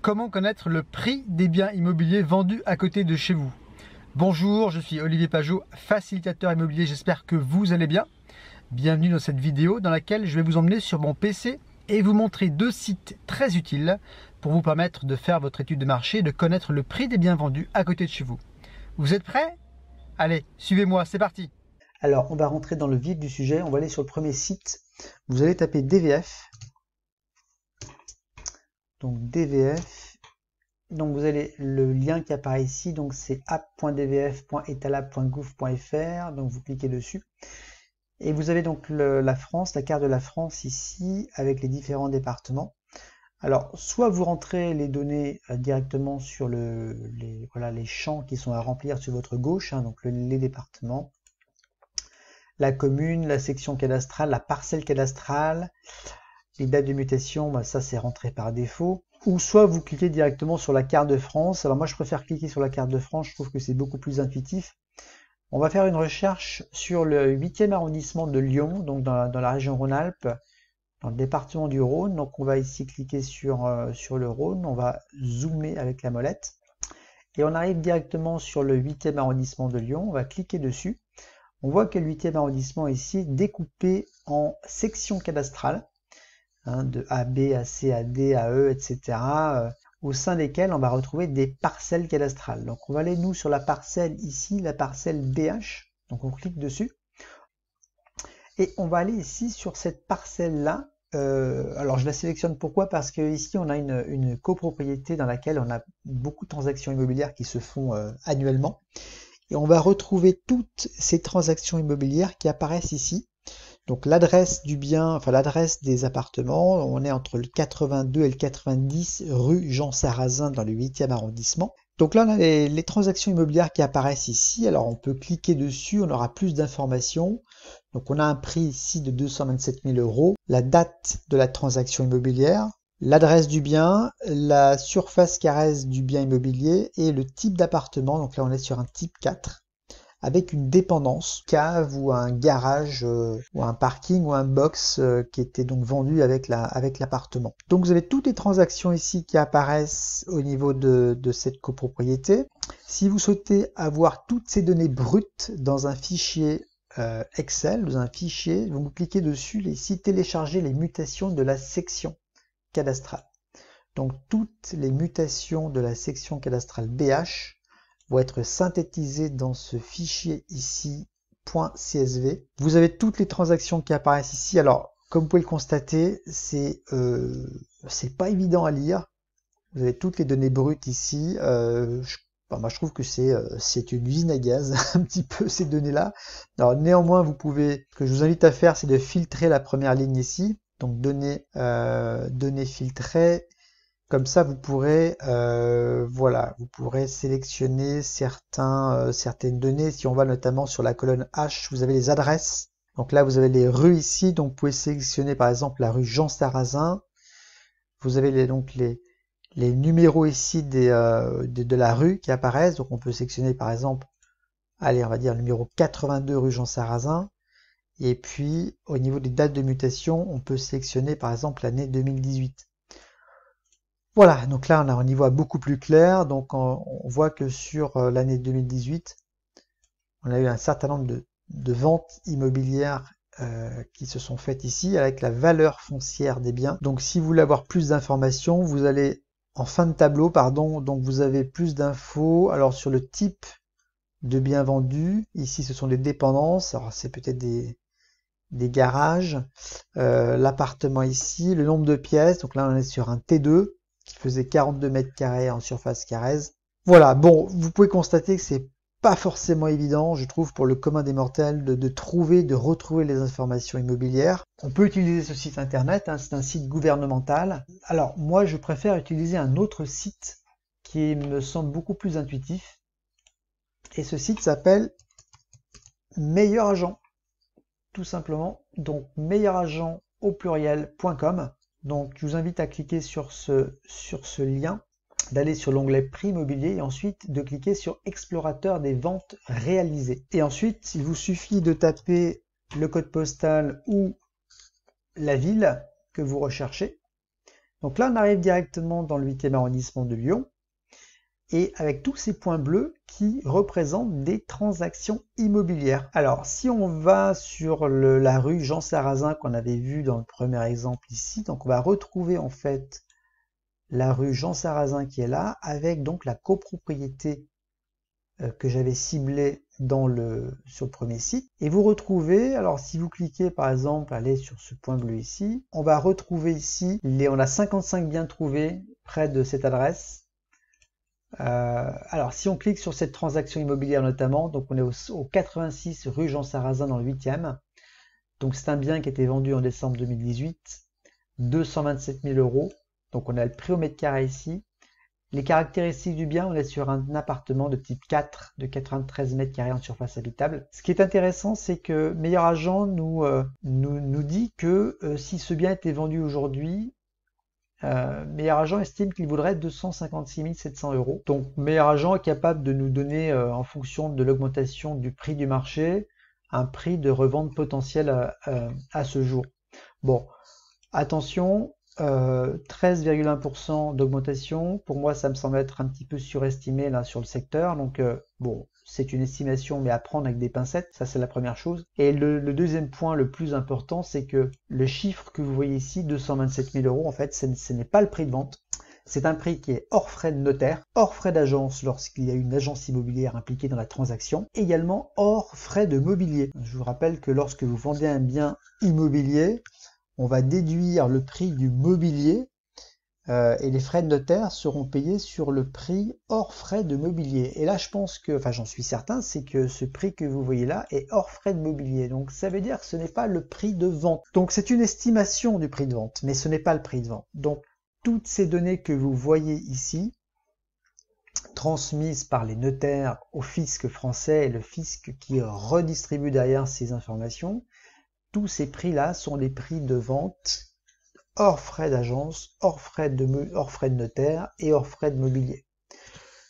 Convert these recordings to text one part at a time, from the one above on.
Comment connaître le prix des biens immobiliers vendus à côté de chez vous? Bonjour, je suis Olivier Pajot, facilitateur immobilier, j'espère que vous allez bien. Bienvenue dans cette vidéo dans laquelle je vais vous emmener sur mon PC et vous montrer deux sites très utiles pour vous permettre de faire votre étude de marché et de connaître le prix des biens vendus à côté de chez vous. Vous êtes prêts? Allez, suivez-moi, c'est parti! Alors, on va rentrer dans le vif du sujet. On va aller sur le premier site. Vous allez taper DVF. Donc, DVF. Donc, vous avez le lien qui apparaît ici. Donc, c'est app.dvf.etalab.gouv.fr. Donc, vous cliquez dessus. Et vous avez donc la France, la carte de la France ici, avec les différents départements. Alors, soit vous rentrez les données directement sur les champs qui sont à remplir sur votre gauche, donc les départements, la commune, la section cadastrale, la parcelle cadastrale, les dates de mutation, ça c'est rentré par défaut. Ou soit vous cliquez directement sur la carte de France. Alors moi je préfère cliquer sur la carte de France, je trouve que c'est beaucoup plus intuitif. On va faire une recherche sur le 8e arrondissement de Lyon, donc dans la région Rhône-Alpes, dans le département du Rhône. Donc on va ici cliquer sur le Rhône, on va zoomer avec la molette. Et on arrive directement sur le 8e arrondissement de Lyon, on va cliquer dessus. On voit que le 8e arrondissement est ici découpé en sections cadastrales, de A, B, A, C, A, D, A, E, etc., au sein desquelles on va retrouver des parcelles cadastrales. Donc on va aller nous sur la parcelle ici, la parcelle BH, donc on clique dessus, et on va aller ici sur cette parcelle-là. Alors je la sélectionne, pourquoi? Parce que ici on a une copropriété dans laquelle on a beaucoup de transactions immobilières qui se font annuellement. Et on va retrouver toutes ces transactions immobilières qui apparaissent ici. Donc l'adresse du bien, enfin l'adresse des appartements, on est entre le 82 et le 90 rue Jean Sarrazin dans le 8e arrondissement. Donc là on a les transactions immobilières qui apparaissent ici. Alors on peut cliquer dessus, on aura plus d'informations. Donc on a un prix ici de 227 000 €, la date de la transaction immobilière, l'adresse du bien, la surface carrée du bien immobilier et le type d'appartement. Donc là on est sur un type 4 avec une dépendance, cave ou un garage ou un parking ou un box qui était donc vendu avec l'appartement. Donc vous avez toutes les transactions ici qui apparaissent au niveau de cette copropriété. Si vous souhaitez avoir toutes ces données brutes dans un fichier Excel, dans un fichier, vous cliquez dessus, ici télécharger les mutations de la section cadastrale. Donc toutes les mutations de la section cadastrale BH vont être synthétisées dans ce fichier ici .csv. Vous avez toutes les transactions qui apparaissent ici. Alors comme vous pouvez le constater, c'est pas évident à lire. Vous avez toutes les données brutes ici. Moi je trouve que c'est une usine à gaz un petit peu ces données-là. Alors néanmoins vous pouvez, ce que je vous invite à faire, c'est de filtrer la première ligne ici. Donc données filtrées. Comme ça, vous pourrez, vous pourrez sélectionner certaines données. Si on va notamment sur la colonne H, vous avez les adresses. Donc là, vous avez les rues ici. Donc vous pouvez sélectionner par exemple la rue Jean Sarrazin. Vous avez les numéros ici de la rue qui apparaissent. Donc on peut sélectionner par exemple, allez, on va dire le numéro 82 rue Jean Sarrazin. Et puis au niveau des dates de mutation, on peut sélectionner par exemple l'année 2018. Voilà, donc là on y voit beaucoup plus clair. Donc on voit que sur l'année 2018, on a eu un certain nombre de ventes immobilières qui se sont faites ici avec la valeur foncière des biens. Donc si vous voulez avoir plus d'informations, vous allez en fin de tableau, donc vous avez plus d'infos. Alors sur le type de biens vendus, ici ce sont des dépendances, alors c'est peut-être des garages, l'appartement ici, le nombre de pièces, donc là on est sur un T2 qui faisait 42 mètres carrés en surface carrée. Voilà, bon, vous pouvez constater que c'est pas forcément évident, je trouve, pour le commun des mortels de retrouver les informations immobilières. On peut utiliser ce site internet, c'est un site gouvernemental. Alors moi je préfère utiliser un autre site qui me semble beaucoup plus intuitif. Et ce site s'appelle Meilleur Agent, tout simplement. Donc meilleuragent au pluriel.com. Donc je vous invite à cliquer sur ce lien, d'aller sur l'onglet prix immobilier et ensuite de cliquer sur explorateur des ventes réalisées. Et ensuite, il vous suffit de taper le code postal ou la ville que vous recherchez. Donc là, on arrive directement dans le 8e arrondissement de Lyon, et avec tous ces points bleus qui représentent des transactions immobilières. Alors, si on va sur la rue Jean Sarrazin qu'on avait vu dans le premier exemple ici, donc on va retrouver en fait la rue Jean Sarrazin qui est là, avec donc la copropriété que j'avais ciblée sur le premier site. Et vous retrouvez, alors si vous cliquez par exemple, allez sur ce point bleu ici, on va retrouver ici, on a 55 biens trouvés près de cette adresse. Alors si on clique sur cette transaction immobilière notamment, donc on est au 86 rue Jean Sarrazin dans le 8e. Donc c'est un bien qui a été vendu en décembre 2018, 227 000 €. Donc on a le prix au mètre carré ici. Les caractéristiques du bien, on est sur un appartement de type 4 de 93 mètres carrés en surface habitable. Ce qui est intéressant, c'est que Meilleur Agent nous dit que si ce bien était vendu aujourd'hui, Meilleur Agent estime qu'il vaudrait 256 700 €. Donc Meilleur Agent est capable de nous donner, en fonction de l'augmentation du prix du marché, un prix de revente potentiel à ce jour. Bon, attention, 13,1% d'augmentation, pour moi ça me semble être un petit peu surestimé là sur le secteur, donc bon, c'est une estimation mais à prendre avec des pincettes, ça c'est la première chose. Et le deuxième point le plus important, c'est que le chiffre que vous voyez ici, 227 000 €, en fait ce n'est pas le prix de vente, c'est un prix qui est hors frais de notaire, hors frais d'agence lorsqu'il y a une agence immobilière impliquée dans la transaction, également hors frais de mobilier. Je vous rappelle que lorsque vous vendez un bien immobilier, on va déduire le prix du mobilier et les frais de notaire seront payés sur le prix hors frais de mobilier. Et là, je pense que, enfin j'en suis certain, c'est que ce prix que vous voyez là est hors frais de mobilier. Donc ça veut dire que ce n'est pas le prix de vente. Donc c'est une estimation du prix de vente, mais ce n'est pas le prix de vente. Donc toutes ces données que vous voyez ici, transmises par les notaires au fisc français et le fisc qui redistribue derrière ces informations, tous ces prix-là sont des prix de vente hors frais d'agence, hors frais de notaire et hors frais de mobilier.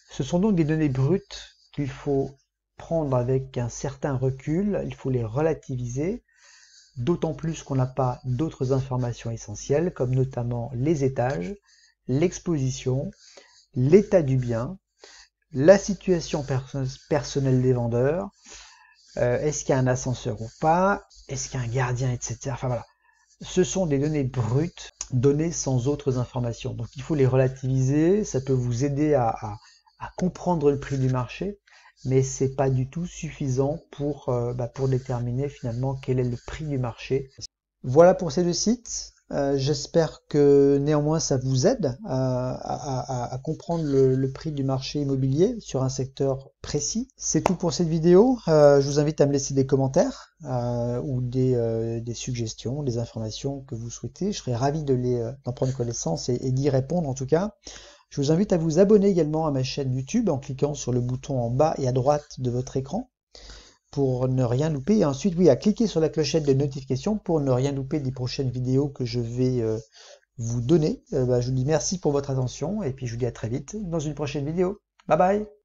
Ce sont donc des données brutes qu'il faut prendre avec un certain recul, il faut les relativiser, d'autant plus qu'on n'a pas d'autres informations essentielles, comme notamment les étages, l'exposition, l'état du bien, la situation personnelle des vendeurs, est-ce qu'il y a un ascenseur ou pas, est-ce qu'il y a un gardien, etc. Enfin voilà, ce sont des données brutes, données sans autres informations. Donc il faut les relativiser, ça peut vous aider à comprendre le prix du marché, mais c'est pas du tout suffisant pour déterminer finalement quel est le prix du marché. Voilà pour ces deux sites. J'espère que néanmoins ça vous aide à comprendre le prix du marché immobilier sur un secteur précis. C'est tout pour cette vidéo. Je vous invite à me laisser des commentaires ou des suggestions, des informations que vous souhaitez. Je serais ravi d'en prendre connaissance et d'y répondre en tout cas. Je vous invite à vous abonner également à ma chaîne YouTube en cliquant sur le bouton en bas et à droite de votre écran pour ne rien louper, et ensuite oui, à cliquer sur la clochette de notification pour ne rien louper des prochaines vidéos que je vais vous donner. Je vous dis merci pour votre attention et puis je vous dis à très vite dans une prochaine vidéo. Bye bye.